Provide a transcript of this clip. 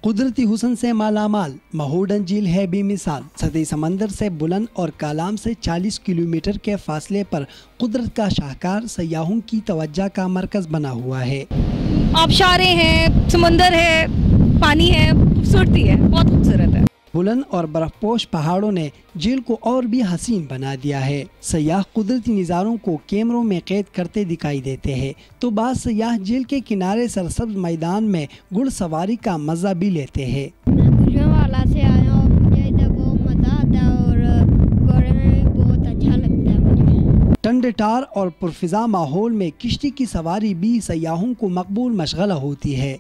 कुदरती हुस्न से मालामाल महोडन झील है बेमिसाल। सतही समंदर से बुलंद और कालाम से 40 किलोमीटर के फासले पर कुदरत का शाहकार सयाहों की तवज्जो का मरकज बना हुआ है। आबशारें हैं, समंदर है, पानी है, खूबसूरती है, बहुत खूबसूरत है। बुलंद और बर्फपोश पहाड़ों ने झील को और भी हसीन बना दिया है। सयाह कुदरती नज़ारों को कैमरों में कैद करते दिखाई देते हैं तो बाद सयाह झील के किनारे सरसब्ज मैदान में घुड़सवारी का मजा भी लेते हैं। गुजरांवाला से आया हूँ, मुझे इधर बहुत मज़ा आता है और घोड़े में बहुत अच्छा लगता है मुझे। ठंडटार और पुरफिजा माहौल में किश्ती की सवारी भी सयाहों को मकबूल मशगला होती है।